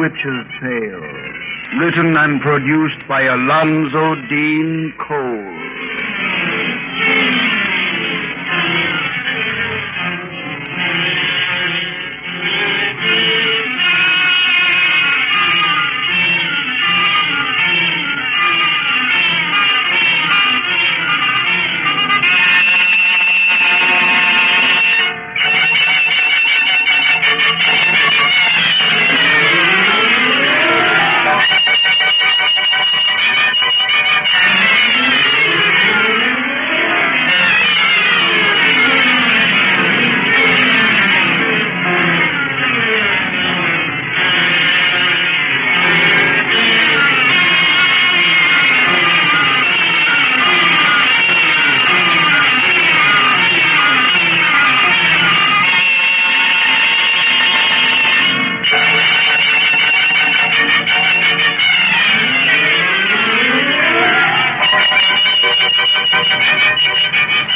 Witch's Tale, written and produced by Alonzo Dean Cole.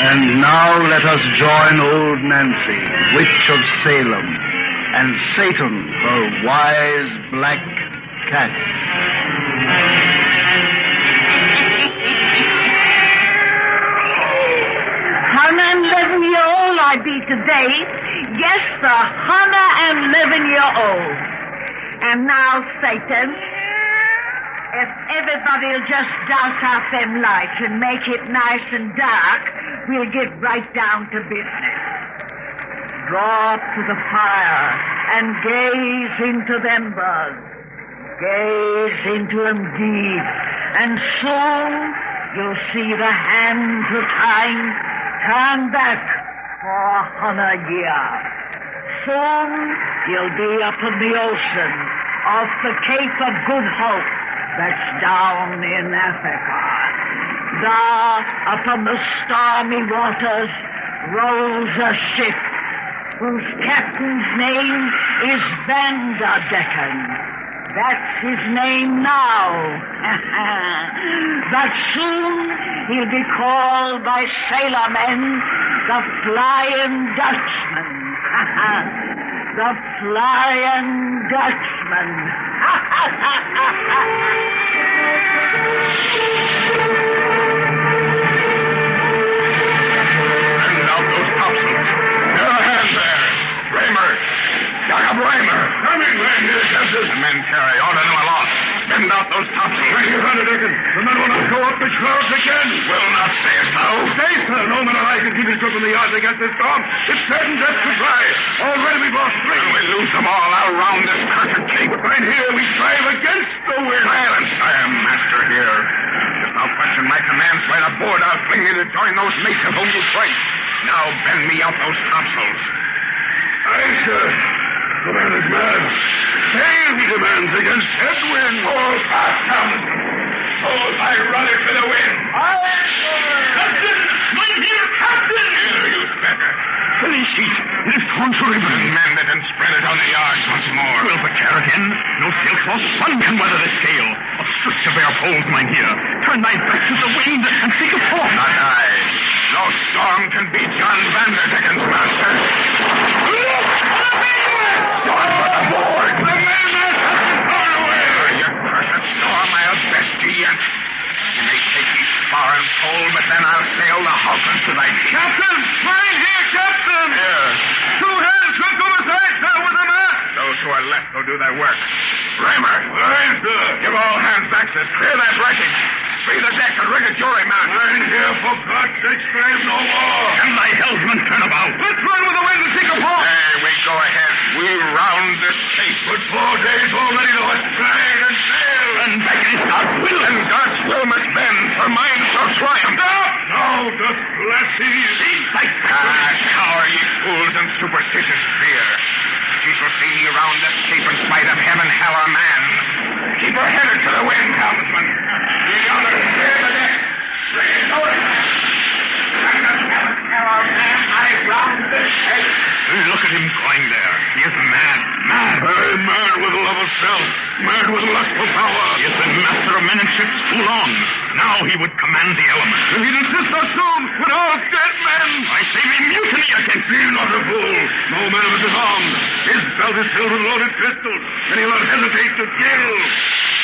And now let us join old Nancy, Witch of Salem, and Satan, her wise black cat. $111-year-old I be today. Yes, the 111-year-old. And now, Satan, if everybody'll just douse out them lights and make it nice and dark, we'll get right down to business. Draw up to the fire and gaze into them bugs. Gaze into them deep, and soon you'll see the hands of time turn back for 100 years. Soon you'll be up in the ocean off the Cape of Good Hope that's down in Africa. There, upon the stormy waters, rolls a ship whose captain's name is Vanderdecken. That's his name now. But soon he'll be called by sailormen the Flying Dutchman. The Flying Dutchman. Men carry order to aloft. Bend out those topsails. Thank you, Vanderdecken. The men will not go up the clouds again. Will not say so. Stay, sir. No man alive can keep his grip in the yards against this storm. It's certain death to try. Already we've lost 3. When we lose them all, I'll round this cursed cape. But right here we strive against the wind. Silence, I am master here. If thou question my commands right aboard, I'll fling thee to join those mates of whom you fight. Now bend me out those topsails. Aye, sir. The man is mad. Sail, he demands, against headwind. Hold fast, Thomas. Hold my rudder to the wind. Aye, sir. Captain! Mine here, Captain! Here, you beggar. Fully sheet. It is torn to ribbons. Mend it and spread it on the yards once more. We'll but care again. No sailcloth sun can weather this gale. A strict of air poles, mine here. Turn thy back to the wind and seek a port. Not I. No storm can beat John Vanderdecken's master. Look! Start for the board! The mainmast has been torn away! You cursed storm, I'll best you yet. You may take me spar and pole, but then I'll sail the Hawkins to thy feet. Captain! Mine here, Captain! Here. 2 hands will go aside, sir, with the mast. Those who are left will do their work. Raymer! Aye, sir. Give all hands access. Clear that wreckage. Free the deck and rig a jury mount. Mine here, for God's sake, strive no more. And thy helmsman turn about. Let's run with the wind and seek a port. Hey, we go ahead. We'll round this cape. But 4 days already to us glide and sail. And back is God's will. And God's will must bend, for mine shall triumph. Stop! Now doth bless thee. Cease thy cower, ye fools, and superstitious fear. She shall see me round this cape in spite of heaven, hell, or man. Keep her headed to the wind, helmsman. You yonder, clear the deck. Bring it over. And the heaven, hell, or man, I round this cape. Look at him going there. He is mad. Mad. Aye, mad with love of self. Mad with lust for power. He has been master of men and ships too long. Now he would command the elements. He'd assist us soon with all dead men. I say we mutiny against Be not a fool. No man of us is armed. His belt is filled with loaded pistols, and he will not hesitate to kill.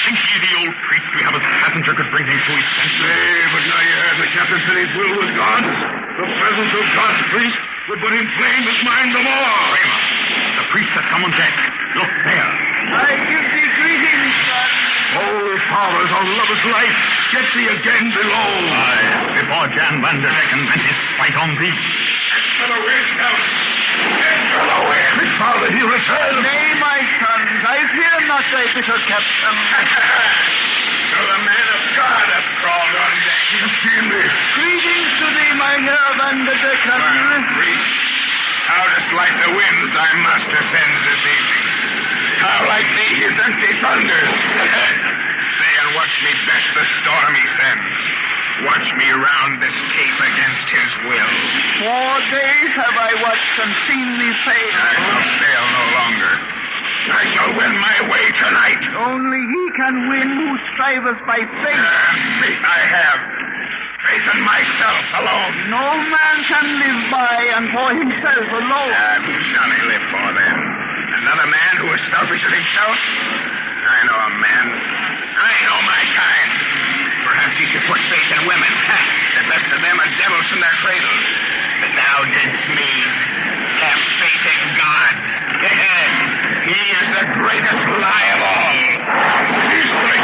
Think ye the old priest we have as passenger could bring him to his senses? Nay, but now you heard the captain said his will was God's. The presence of God's priest would but inflame his mind the more. Kramer, the priest has come on deck. Look there. I give thee greetings, son. Holy fathers of lover's life, get thee again below. Aye, before Jan van der Decken went his fight on thee. Enter the wind, Count. Enter the wind. Father, he returns. Nay, my sons, I fear not thy bitter captain. So the man of God hath crawled on deck. He has seen me. Greetings to thee, my Herr van der Decken. Priest, how dost like the winds thy master sends this evening? How like thee his empty thunders? Say and watch me best the storm he sends. Watch me round this cape against his will. 4 days have I watched and seen thee fail. I shall sail no longer. I shall win my way tonight. Only he can win who striveth by faith. Faith I have. Faith in myself alone. No man can live by and for himself alone. Who shall he live for then? Another man who is selfish in himself? I know a man. I know my kind. Perhaps he should put faith in women. The best of them are devils in their cradles. But thou didst me. Have faith in God. He is the greatest lie of all. He's my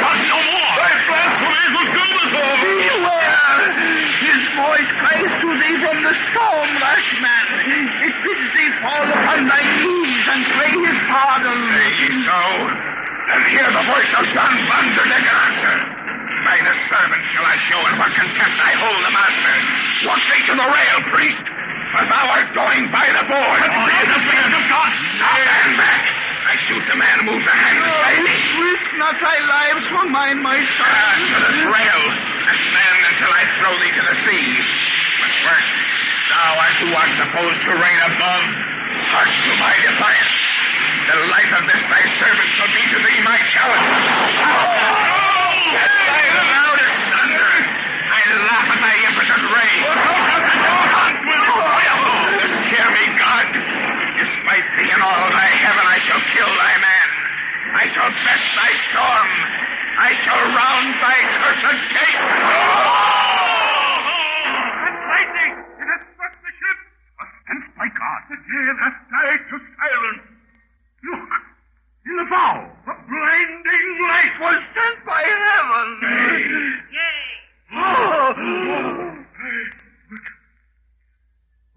God, no more. Thy blasphemies will do us all. Beware! His voice cries to thee from the storm, rash man. It bids thee fall upon thy knees and pray his pardon. So, and hear the voice of John van der Decken answer. By the servant shall I show in what contempt I hold the master. Walk thee to the rail, priest, for thou art going by the board. The Spirit of God. Stand back. I shoot the man who moves the hand. Risk not thy lives for mine, my son. To this rail, and stand until I throw thee to the sea. But first, thou art who art supposed to reign above. Hark to my defiance. The life of this thy servant shall be to thee my challenge. Thy loudest thunder. I laugh at thy impotent rage. Hear me, God. Despite thee and all thy heaven, I shall kill thy man. I shall fetch thy storm. I shall round thy cursed cape. That's lightning. It has struck the ship. A sense by God. The gale has died to silence. Look, in the bow, a blinding light was sent by heaven. Yea.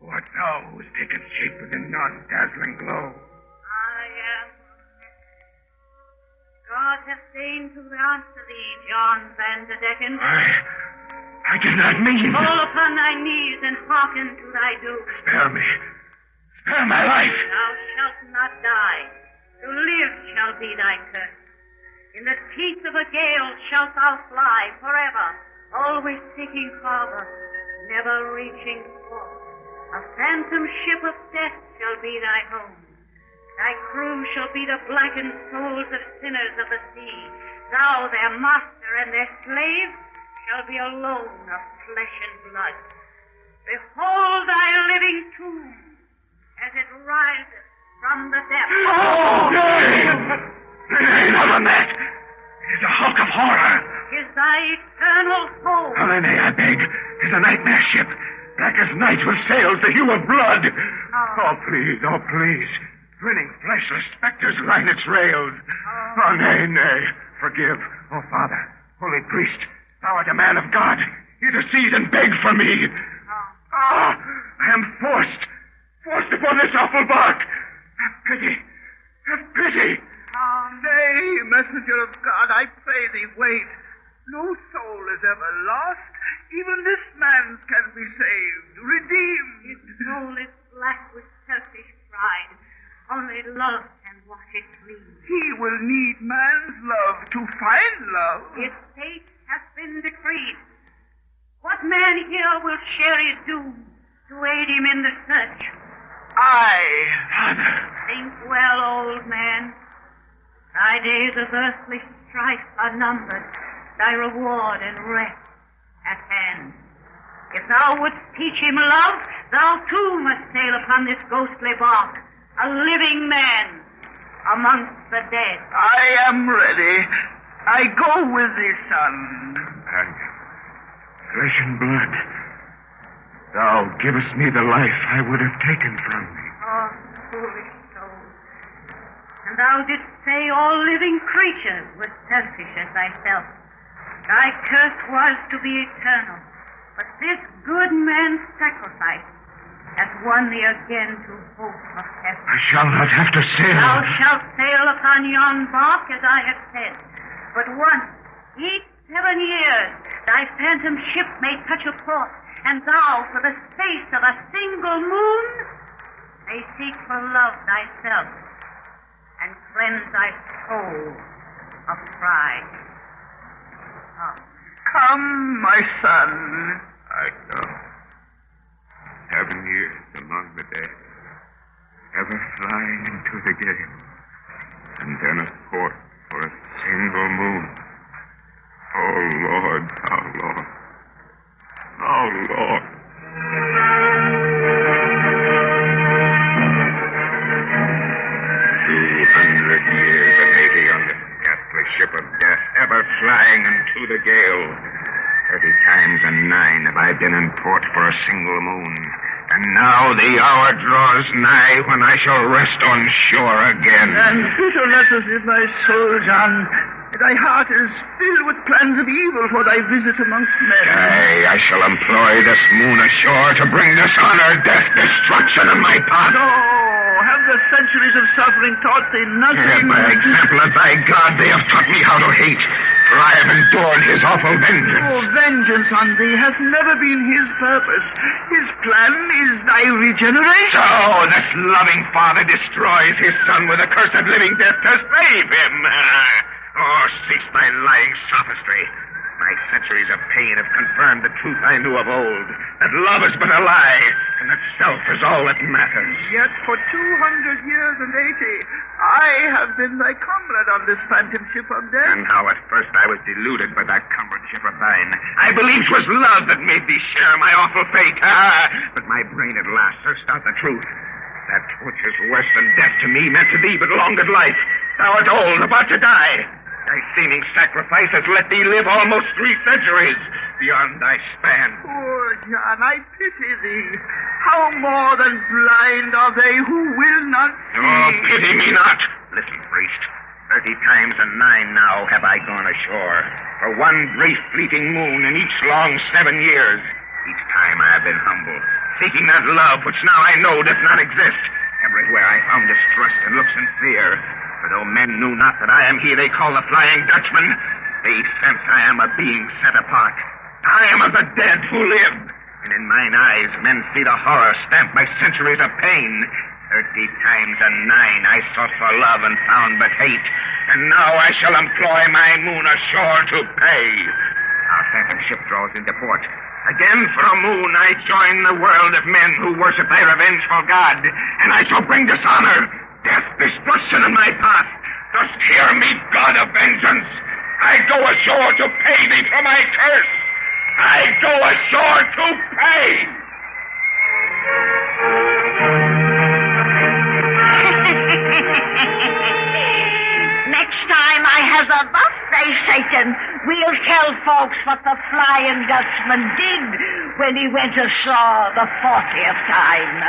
What thou who has taken shape within yon dazzling glow? I am. God hath deigned to answer thee, John van der Decken. I did not mean. Fall upon thy knees and hearken to thy doom. Spare me. Spare my life. Thou shalt not die. To live shall be thy curse. In the teeth of a gale shalt thou fly forever, always seeking farther, never reaching forth. A phantom ship of death shall be thy home. Thy crew shall be the blackened souls of sinners of the sea. Thou, their master and their slave, shall be alone of flesh and blood. Behold thy living tomb as it rises from the depths. Oh, nay! Nay, not on that. It is a hulk of horror. Is thy eternal home. Oh, nay, I beg. It is a nightmare ship. Black as night with sails the hue of blood. Oh, please, oh, please. Grinning, fleshless specters line its rails. Oh, nay, nay. Forgive. Oh, Father, holy priest, thou art a man of God. Intercede and beg for me. Ah, I am forced upon this awful bark. Have pity. Have pity. Nay, messenger of God, I pray thee, wait. No soul is ever lost. Even this man's can be saved, redeemed. His soul is black with selfish pride. Only love can wash it clean. He will need man's love to find love. His fate has been decreed. What man here will share his doom to aid him in the search? I. Father. Think well, old man. Thy days of earthly strife are numbered. thy reward and rest at hand. If thou wouldst teach him love, thou too must sail upon this ghostly bark, a living man amongst the dead. I am ready. I go with thee, son. And flesh and blood, thou givest me the life I would have taken from me. Oh, foolish soul. And thou didst say all living creatures were selfish as thyself. Thy curse was to be eternal. But this good man's sacrifice has won thee again to hope of heaven. I shall not have to sail. Thou shalt sail upon yon bark, as I have said. But once, each 7 years, thy phantom ship may touch a port, and thou, for the space of a single moon, may seek for love thyself, and cleanse thy soul of pride. Come, my son. I come. 7 years among the dead, ever flying into the gale, and then a port for a single moon. Oh, Lord, oh, Lord, oh, Lord. 200 years and 80 on the ghastly ship of death, ever flying into the gale. 30 times and 9 have I been in port for a single moon. And now the hour draws nigh when I shall rest on shore again. And bitterness is in thy soul, John. Thy heart is filled with plans of evil for thy visit amongst men. Aye, I shall employ this moon ashore to bring dishonor, death, destruction in my path. No, have the centuries of suffering taught thee nothing? By example of thy God, they have taught me how to hate, for I have endured his awful vengeance. Oh, vengeance on thee has never been his purpose. His plan is thy regeneration. So this loving father destroys his son with a cursed living death to save him. Oh, cease thy lying sophistry. My centuries of pain have confirmed the truth I knew of old, that love is but a lie, and that self is all that matters. Yet for 200 years and 80, I have been thy comrade on this phantom ship of death. And how at first I was deluded by that comradeship of thine. I believed 'twas love that made thee share my awful fate. But my brain at last searched out the truth. That which is worse than death to me meant to thee but longer life. Thou art old, about to die. Thy seeming sacrifice has let thee live almost 3 centuries beyond thy span. Poor John, I pity thee. How more than blind are they who will not see? Oh, pity me not. Listen, priest. 30 times and 9 now have I gone ashore, for one brief fleeting moon in each long 7 years. Each time I have been humble, seeking that love which now I know does not exist. Everywhere I found distrust and looks in fear. For though men knew not that I am he they call the Flying Dutchman, they sense I am a being set apart. I am of the dead who live. And in mine eyes men see the horror stamped by centuries of pain. 30 times and 9 I sought for love and found but hate. And now I shall employ my moon ashore to pay. Our phantom ship draws into port. Again for a moon I join the world of men who worship thy revengeful God. And I shall bring dishonor, death, destruction in my path. Dost hear me, God of vengeance? I go ashore to pay thee for my curse. I go ashore to pay. Next time I has a birthday, Satan, we'll tell folks what the Flying Dutchman did when he went ashore the 40th time.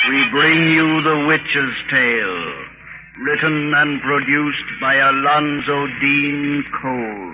We bring you The Witch's Tale, written and produced by Alonzo Dean Cole.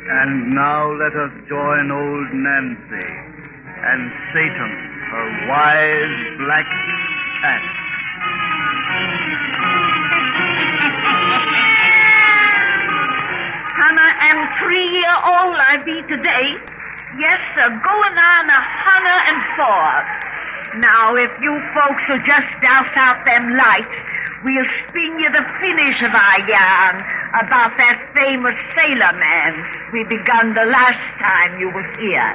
And now let us join old Nancy and Satan, her wise black cat. Hannah am 3-year-old I be today. Yes, sir, going on 104. Now, if you folks will just douse out them lights, we'll spin you the finish of our yarn about that famous sailor man we begun the last time you was here.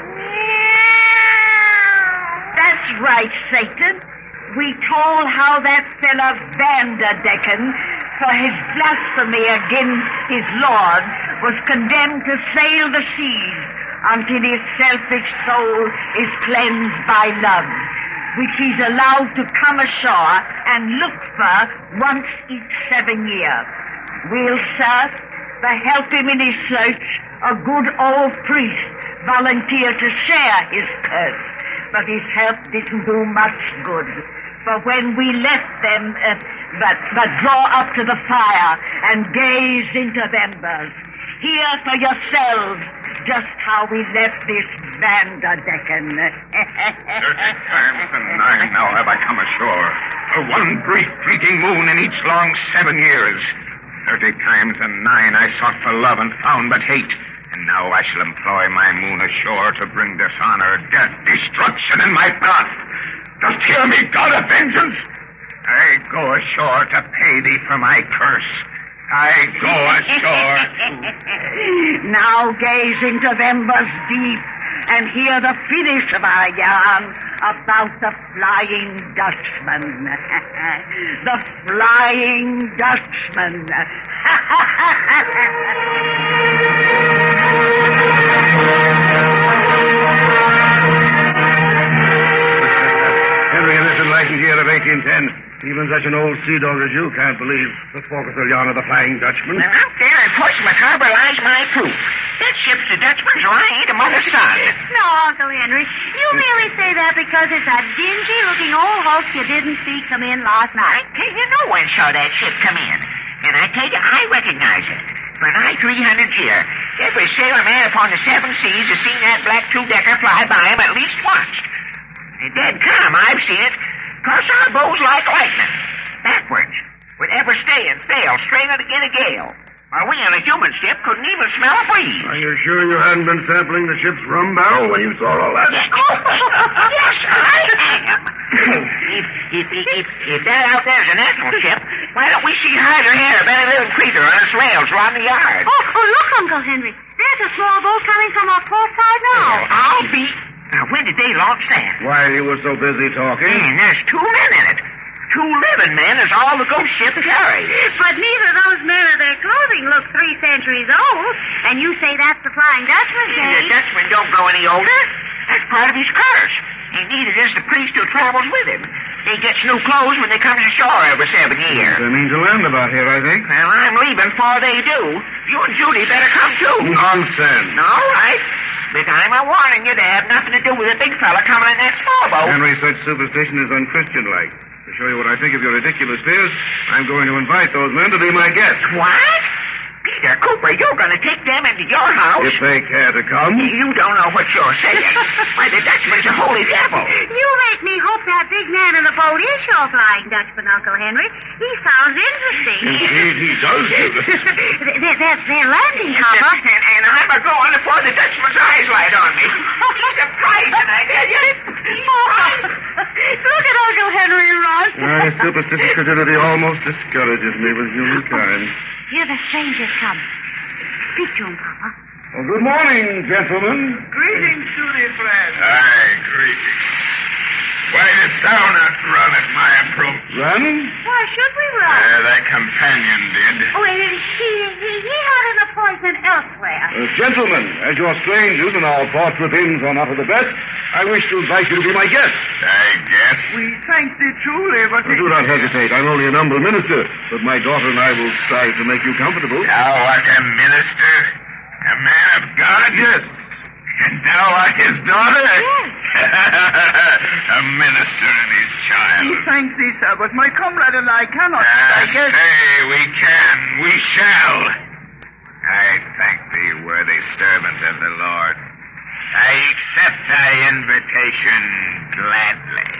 That's right, Satan. We told how that fella Vanderdecken, for his blasphemy against his Lord, was condemned to sail the seas until his selfish soul is cleansed by love, which he's allowed to come ashore and look for once each 7 years. We'll, sir, to help him in his search, a good old priest volunteered to share his curse, but his help didn't do much good. For when we left them, but draw up to the fire and gaze into them embers, hear for yourselves just how we left this Vanderdecken. 30 times and 9 now have I come ashore. For one brief fleeting moon in each long 7 years. 30 times and 9 I sought for love and found but hate. And now I shall employ my moon ashore to bring dishonor, death, destruction in my path. Just hear me, God of vengeance. I go ashore to pay thee for my curse. I go ashore to... Now gaze into embers deep and hear the finish of our yarn about the Flying Dutchman. The Flying Dutchman. Henry, in this enlightened year of 1810, even such an old sea dog as you can't believe the forecastle yarn of the Flying Dutchman. Now, out there in Portsmouth Harbor lies my proof. That ship's the Dutchman's right among the sun. No, Uncle Henry. You merely say that because it's a dingy-looking old hulk you didn't see come in last night. I tell you, no one saw that ship come in. And I tell you, I recognize it. For nigh 300 years, every sailor man upon the 7 seas has seen that black two-decker fly by him at least once. And dead calm, I've seen it. Cross our bows like lightning. Backwards. With ever stay and sail straight out again a gale. While we on a human ship couldn't even smell a breeze. Are you sure you hadn't been sampling the ship's rum barrel when you saw all that? Yes, I am. If that out there is a national ship, why don't we see hide or hair of any little creature on its rails around the yard? Oh, look, Uncle Henry. There's a small boat coming from our port side now. I'll be... Now, when did they launch that? While you were so busy talking. Man, there's 2 men in it. 2 living men is all the ghost ship carries. But neither of those men or their clothing look 3 centuries old. And you say that's the Flying Dutchman, The Jane? Dutchman don't grow any older. That's part of his curse. And neither does the priest who travels with him. They get new clothes when they come ashore every 7 years. They mean to land about here, I think. Well, I'm leaving before they do. You and Judy better come, too. Nonsense. All right. But I'm a warning you to have nothing to do with a big fella coming in that small boat. Henry, such superstition is unchristian-like. To show you what I think of your ridiculous fears, I'm going to invite those men to be my guests. What? Peter Cooper, you're going to take them into your house? If they care to come. You don't know what you're saying. Why, the Dutchman's a holy devil. You make me hope that big man in the boat is your Flying Dutchman, Uncle Henry. He sounds interesting. Indeed, he does. They're landing, Papa. And I'm a-going before the Dutchman's eyes light on me. He's surprising, I tell you. Look at Uncle Henry Ross. My superstitious credulity almost discourages me with humankind. Here the strangers come. Speak to him, Papa. Well, good morning, gentlemen. Greetings to thee, friend. Aye, greetings. Why didst thou not run at my approach? Run? Why should we run? Thy companion did. Oh, he had an appointment elsewhere. Gentlemen, as you're strangers and our ports within are not of the best, I wish to invite you to be my guest. I guess. We thank thee truly, but... Do not hesitate. I'm only an humble minister, but my daughter and I will strive to make you comfortable. Thou art a minister? A man of God? Yes. And thou art his daughter? Yes. A minister and his child. We thank thee, sir, but my comrade and I cannot, I guess... Say we can, we shall. I thank thee, worthy servant of the Lord. I accept thy invitation gladly.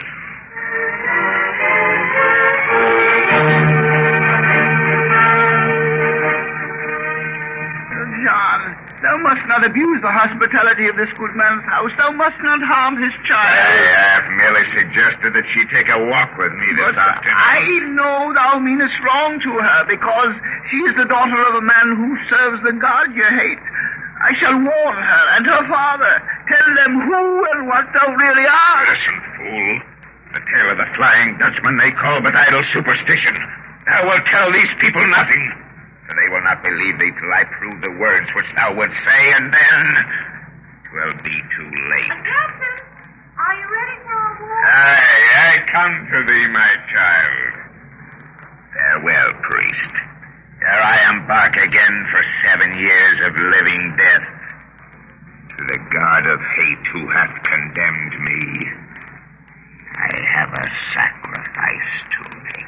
John, thou must not abuse the hospitality of this good man's house. Thou must not harm his child. I have merely suggested that she take a walk with me this afternoon. I know thou meanest wrong to her, because she is the daughter of a man who serves the God you hate. I shall warn her and her father. Tell them who and what thou really art. Listen, fool. The tale of the Flying Dutchman they call but idle superstition. Thou wilt tell these people nothing. For they will not believe thee till I prove the words which thou wouldst say, and then 'twill be too late. Captain, are you ready for a walk? Aye, I come to thee, my child. Farewell, priest. Ere I embark again for 7 years of living death, to the God of hate who hath condemned me, I have a sacrifice to make.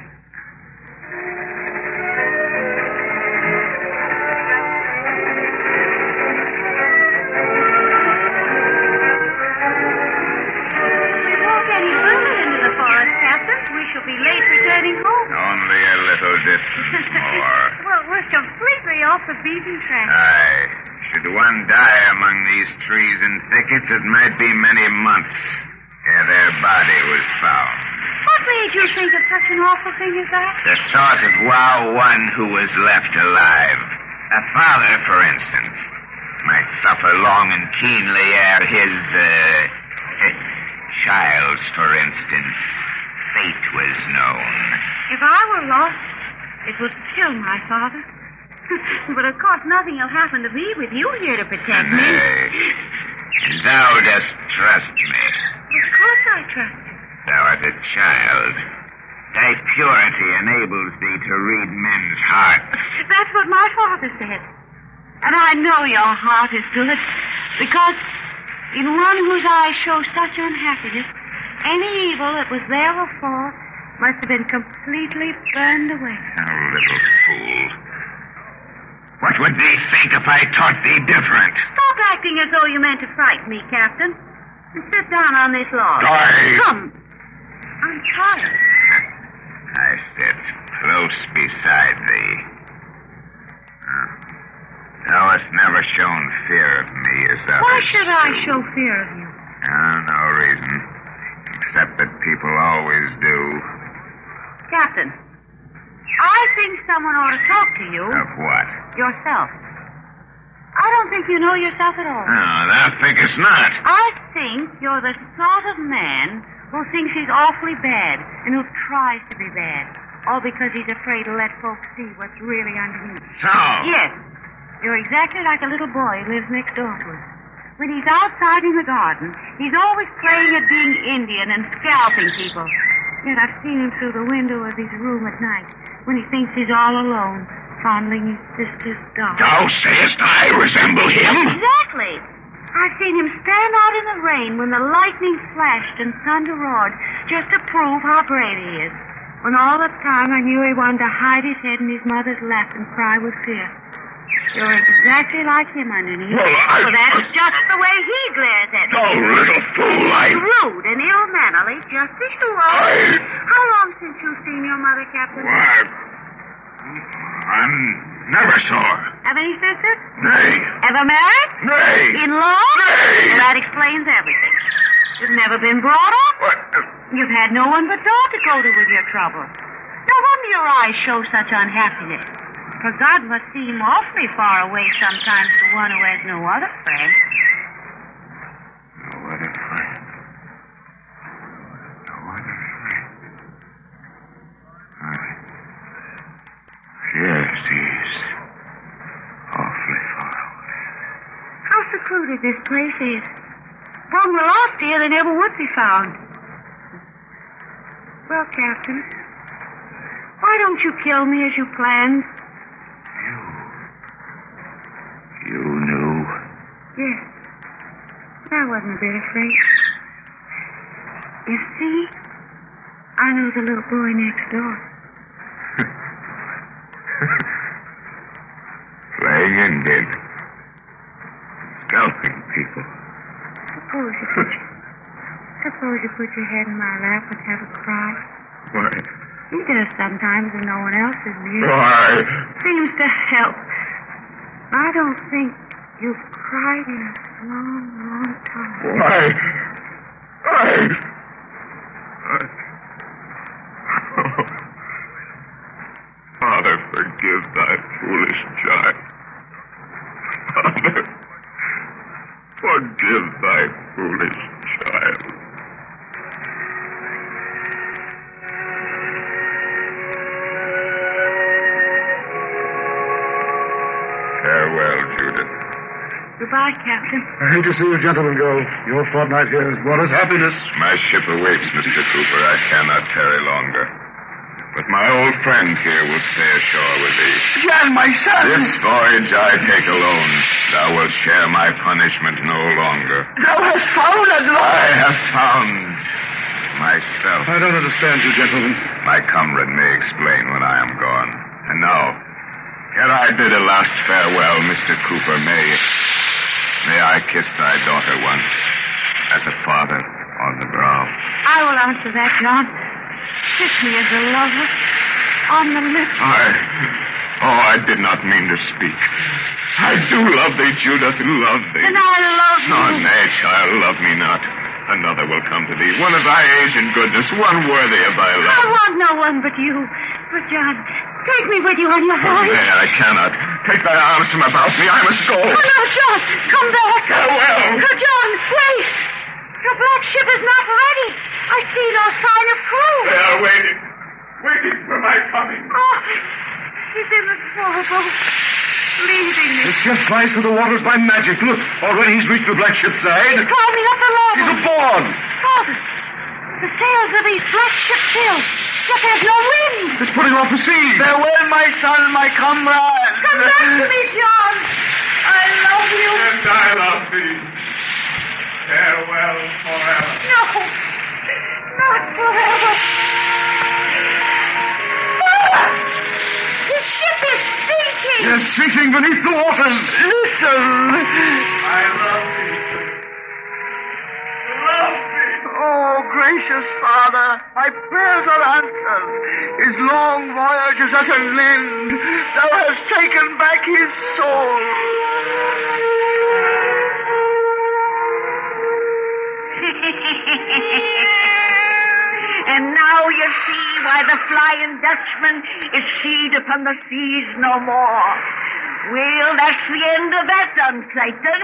Be late returning home. Only a little distance more. Well, we're completely off the beaten track. Aye. Should one die among these trees and thickets, it might be many months ere their body was found. What made you think of such an awful thing as that? The sort of one who was left alive. A father, for instance, might suffer long and keenly ere his, child's, for instance, fate was known. If I were lost, it would kill my father. But of course nothing will happen to me with you here to protect me. Nay, thou dost trust me. Of course I trust you. Thou art a child. Thy purity enables thee to read men's hearts. That's what my father said. And I know your heart is good, because in one whose eyes show such unhappiness, any evil that was there before must have been completely burned away. Oh, little fool. What would thee think if I taught thee different? Stop acting as though you meant to frighten me, Captain. And sit down on this log. Come. I'm tired. I sit close beside thee. Thou hast never shown fear of me as others. Why should I do. show fear of you? No reason. Except that people always do. Captain, I think someone ought to talk to you. Of what? Yourself. I don't think you know yourself at all. Oh, thou thinkest not. I think you're the sort of man who thinks he's awfully bad and who tries to be bad, all because he's afraid to let folks see what's really underneath. So? Yes. You're exactly like a little boy who lives next door to us. When he's outside in the garden, he's always playing at being Indian and scalping people. Yet I've seen him through the window of his room at night when he thinks he's all alone, fondling his sister's doll. Thou sayest I resemble him? Exactly. I've seen him stand out in the rain when the lightning flashed and thunder roared just to prove how brave he is. When all the time I knew he wanted to hide his head in his mother's lap and cry with fear. You're exactly like him underneath. Well, that's just the way he glares at me. Oh, little fool, Rude and ill-mannerly, just as you are. How long since you've seen your mother, Captain? Why, I'm never saw her. Have any sisters? Nay. Ever married? Nay. In-law? Nay. Well, that explains everything. You've never been brought up. What? You've had no one but God to go to with your trouble. No wonder your eyes show such unhappiness. For God must seem awfully far away sometimes to one who has no other friend. No other friend. No other friend. Yes, he's awfully far away. How secluded this place is. When we're lost here, they never would be found. Well, Captain, why don't you kill me as you planned? You knew? Yes. I wasn't a bit afraid. You see, I know the little boy next door. Playing in men did. Scalping people. Suppose you put your head in my lap and have a cry. Why? He does sometimes when no one else is near. Why? Seems to help. I don't think you've cried in a long, long time. Why? Father, forgive thy foolish child. Father, forgive thy foolish child. Farewell, Judith. Goodbye, Captain. I hate to see you gentlemen go. Your fortnight here has brought us happiness. My ship awaits, Mr. Cooper. I cannot tarry longer. But my old friend here will stay ashore with thee. John, my son! This voyage I take alone. Thou wilt share my punishment no longer. Thou hast found at I last! have found myself. I don't understand you, gentlemen. My comrade may explain when I am gone. And now, ere I bid a last farewell, Mr. Cooper, may I kiss thy daughter once, as a father on the brow. I will answer that, John. Kiss me as a lover on the lips. I did not mean to speak. I do love thee, Judith, love thee. And I love you. No, nay, child, love me not. Another will come to thee, one of thy age and goodness, one worthy of thy love. I want no one but you. But, John, take me with you on your Oh, voyage. nay, I cannot. Take thy arms from about me. I must go. Oh, no, John, come back. Farewell. Oh, John, wait. Your black ship is not ready. I see no sign of crew. They are waiting for my coming. Oh, he's in the sailboat, leaving me. This ship flies through the waters by magic. Look, already he's reached the black ship's side. He's climbing up the ladder. He's aboard. Father, the sails of these black ships filled, but there's no wind. It's putting off to sea. Farewell, my son, my comrade! Come back to me, John. I love you. And I love thee. Farewell forever. No, not forever. Father, the ship is sinking. Yes, sinking beneath the waters. Listen! I love thee. Love thee. Oh, gracious Father, my prayers are answered. His long voyage is at an end. Thou hast taken back his soul. And now you see why the Flying Dutchman is seed upon the seas no more. Well, that's the end of that, Satan.